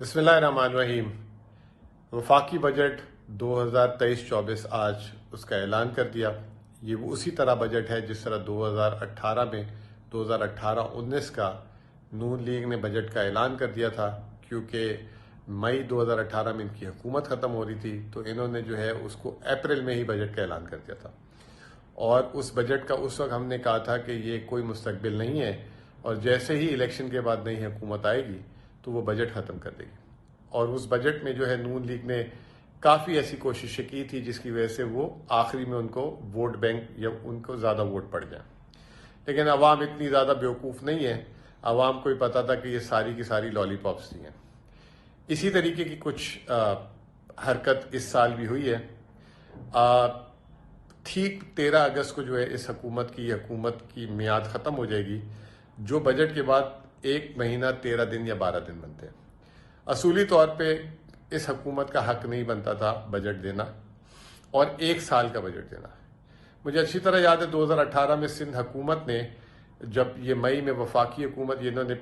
بسم اللہ الرحمن الرحیم۔ وفاقی بجٹ 2023-24 آج اس کا اعلان کر دیا۔ یہ وہ اسی طرح بجٹ ہے جس طرح 2018 میں 2018-19 کا نون لیگ نے بجٹ کا اعلان کر دیا تھا، کیونکہ مئی 2018 میں ان کی حکومت ختم ہو رہی تھی تو انہوں نے جو ہے اس کو اپریل میں ہی بجٹ کا اعلان کر دیا تھا، اور اس بجٹ کا اس وقت ہم نے کہا تھا کہ یہ کوئی مستقبل نہیں ہے، اور جیسے ہی الیکشن کے بعد نئی حکومت آئے گی تو وہ بجٹ ختم کر دے گی۔ اور اس بجٹ میں جو ہے نون لیگ نے کافی ایسی کوششیں کی تھی جس کی وجہ سے وہ آخری میں ان کو ووٹ بینک یا ان کو زیادہ ووٹ پڑ جائیں، لیکن عوام اتنی زیادہ بیوقوف نہیں ہے، عوام کو ہی پتا تھا کہ یہ ساری کی ساری لالی پاپس تھی ہیں۔ اسی طریقے کی کچھ حرکت اس سال بھی ہوئی ہے۔ ٹھیک 13 اگست کو جو ہے اس حکومت کی میعاد ختم ہو جائے گی، جو بجٹ کے بعد 1 مہینہ 13 دن یا 12 دن بنتے ہیں۔ اصولی طور پہ اس حکومت کا حق نہیں بنتا تھا بجٹ دینا اور 1 سال کا بجٹ دینا۔ مجھے اچھی طرح یاد ہے 2018 میں سندھ حکومت نے جب یہ مئی میں وفاقی حکومت انہوں نے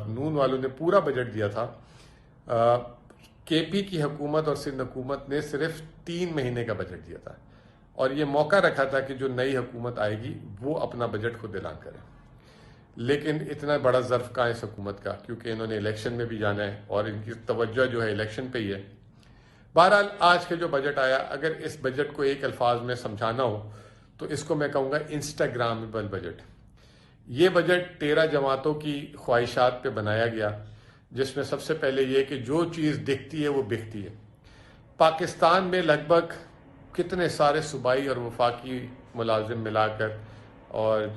نون والوں نے پورا بجٹ دیا تھا، کے پی کی حکومت اور سندھ حکومت نے صرف 3 مہینے کا بجٹ دیا تھا، اور یہ موقع رکھا تھا کہ جو نئی حکومت آئے گی وہ اپنا بجٹ خود اعلان کرے۔ لیکن اتنا بڑا ظرف کہاں ہے اس حکومت کا، کیونکہ انہوں نے الیکشن میں بھی جانا ہے اور ان کی توجہ جو ہے الیکشن پہ ہی ہے۔ بہرحال آج کے جو بجٹ آیا، اگر اس بجٹ کو ایک الفاظ میں سمجھانا ہو تو اس کو میں کہوں گا انسٹاگرامبل بجٹ۔ یہ بجٹ 13 جماعتوں کی خواہشات پہ بنایا گیا، جس میں سب سے پہلے یہ کہ جو چیز دکھتی ہے وہ بکتی ہے۔ پاکستان میں لگ بھگ کتنے سارے صوبائی اور وفاقی ملازم ملا کر اور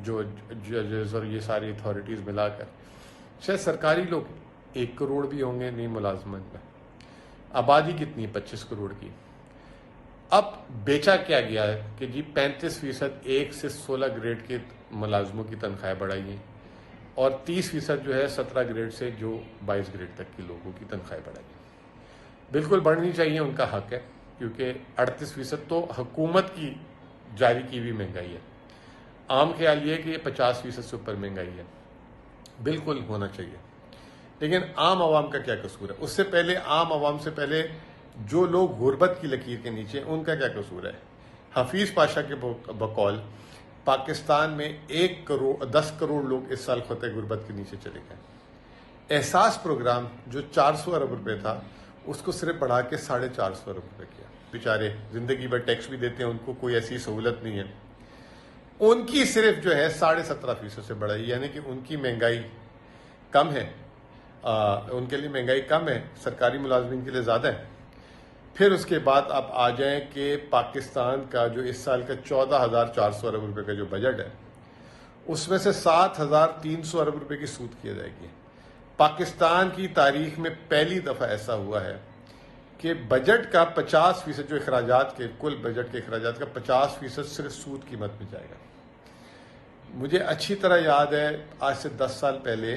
جو ججز اور یہ ساری اتھارٹیز ملا کر شاید سرکاری لوگ 1 کروڑ بھی ہوں گے نہیں ملازمت میں۔ آبادی کتنی ہے؟ 25 کروڑ کی۔ اب بیچا کیا گیا ہے کہ جی 35% 1 سے 16 گریڈ کے ملازموں کی تنخواہیں بڑھائی ہیں، اور 30% جو ہے 17 گریڈ سے جو 22 گریڈ تک کے لوگوں کی تنخواہیں بڑھائی ہیں۔ بالکل بڑھنی چاہیے، ان کا حق ہے، کیونکہ 38% تو حکومت کی جاری کی ہوئی مہنگائی ہے۔ عام خیال یہ ہے کہ یہ 50% سے اوپر مہنگائی ہے، بالکل ہونا چاہیے۔ لیکن عام عوام کا کیا قصور ہے؟ اس سے پہلے عام عوام سے پہلے جو لوگ غربت کی لکیر کے نیچے، ان کا کیا قصور ہے؟ حفیظ پاشا کے بقول پاکستان میں 10 کروڑ لوگ اس سال خطۂ غربت کے نیچے چلے گئے۔ احساس پروگرام جو 400 ارب روپے تھا، اس کو صرف بڑھا کے 450 ارب روپے کیا۔ بیچارے زندگی بھر ٹیکس بھی دیتے ہیں، ان کو کوئی ایسی سہولت نہیں ہے، ان کی صرف جو ہے 17.5% سے بڑھائی، یعنی کہ ان کی مہنگائی کم ہے، ان کے لیے مہنگائی کم ہے، سرکاری ملازمین کے لیے زیادہ ہے۔ پھر اس کے بعد آپ آ جائیں کہ پاکستان کا جو اس سال کا 14,400 ارب روپے کا جو بجٹ ہے، اس میں سے 7,300 ارب روپے کی سود کی جائے گی۔ پاکستان کی تاریخ میں پہلی دفعہ ایسا ہوا ہے کہ بجٹ کا 50% جو اخراجات کے کل بجٹ کے اخراجات کا 50% صرف سود قیمت میں جائے گا۔ مجھے اچھی طرح یاد ہے آج سے 10 سال پہلے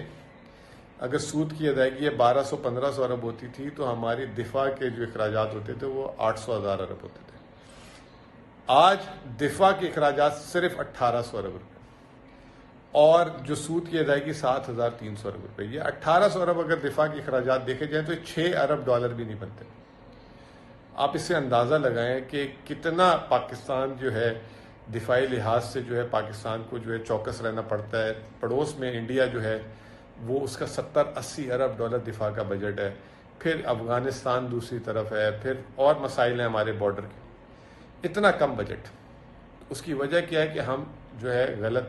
اگر سود کی ادائیگی 1,200-1,500 ارب ہوتی تھی تو ہماری دفاع کے جو اخراجات ہوتے تھے وہ 800,000 ارب ہوتے تھے۔ آج دفاع کے اخراجات صرف 1,800 ارب روپے، اور جو سود کی ادائیگی 7,300 ارب روپے۔ یہ 1,800 ارب اگر دفاع کے اخراجات دیکھے جائیں تو 6 ارب ڈالر بھی نہیں بنتے۔ آپ اس سے اندازہ لگائیں کہ کتنا پاکستان جو ہے دفاعی لحاظ سے جو ہے پاکستان کو جو ہے چوکس رہنا پڑتا ہے۔ پڑوس میں انڈیا جو ہے وہ اس کا 70-80 ارب ڈالر دفاع کا بجٹ ہے، پھر افغانستان دوسری طرف ہے، پھر اور مسائل ہیں ہمارے بارڈر کے۔ اتنا کم بجٹ، اس کی وجہ کیا ہے کہ ہم جو ہے غلط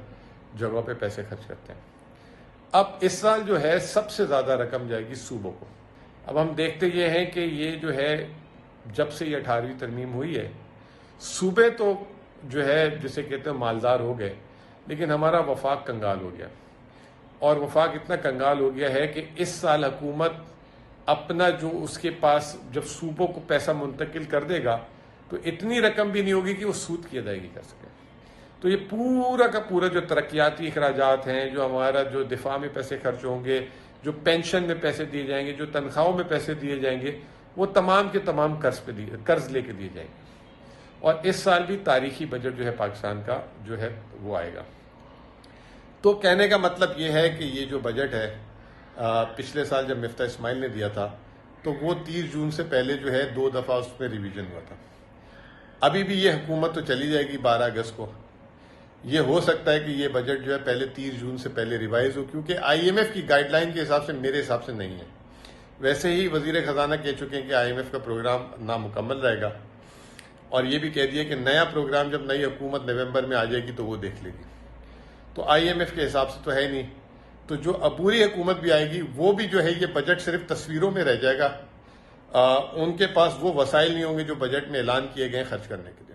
جگہوں پہ پیسے خرچ کرتے ہیں۔ اب اس سال جو ہے سب سے زیادہ رقم جائے گی صوبوں کو۔ اب ہم دیکھتے یہ ہیں کہ یہ جو ہے جب سے یہ 18ویں ترمیم ہوئی ہے، صوبے تو جو ہے جسے کہتے ہیں مالدار ہو گئے، لیکن ہمارا وفاق کنگال ہو گیا، اور وفاق اتنا کنگال ہو گیا ہے کہ اس سال حکومت اپنا جو اس کے پاس جب صوبوں کو پیسہ منتقل کر دے گا تو اتنی رقم بھی نہیں ہوگی کہ وہ سود کی ادائیگی کر سکے۔ تو یہ پورا کا پورا جو ترقیاتی اخراجات ہیں، جو ہمارا جو دفاع میں پیسے خرچ ہوں گے، جو پینشن میں پیسے دیے جائیں گے، جو تنخواہوں میں پیسے دیے جائیں گے، وہ تمام کے تمام قرض لے کے دیے جائیں گے۔ اور اس سال بھی تاریخی بجٹ جو ہے پاکستان کا جو ہے وہ آئے گا۔ تو کہنے کا مطلب یہ ہے کہ یہ جو بجٹ ہے پچھلے سال جب مفتاح اسماعیل نے دیا تھا تو وہ 30 جون سے پہلے جو ہے 2 دفعہ اس میں ریویژن ہوا تھا. ابھی بھی یہ حکومت تو چلی جائے گی 12 اگست کو. یہ ہو سکتا ہے کہ یہ بجٹ جو ہے پہلے 30 جون سے پہلے ریوائز ہو، کیونکہ آئی ایم ایف کی گائیڈ لائن کے حساب سے میرے حساب سے نہیں ہے. ویسے ہی وزیر خزانہ کہہ چکے ہیں کہ آئی ایم ایف کا پروگرام نامکمل رہے گا، اور یہ بھی کہہ دیا کہ نیا پروگرام جب نئی حکومت نومبر میں آ جائے گی تو وہ دیکھ لے گی. تو آئی ایم ایف کے حساب سے تو ہے نہیں. تو جو عبوری حکومت بھی آئے گی وہ بھی جو ہے یہ بجٹ صرف تصویروں میں رہ جائے گا. ان کے پاس وہ وسائل نہیں ہوں گے جو بجٹ میں اعلان کیے گئے خرچ کرنے کے لیے.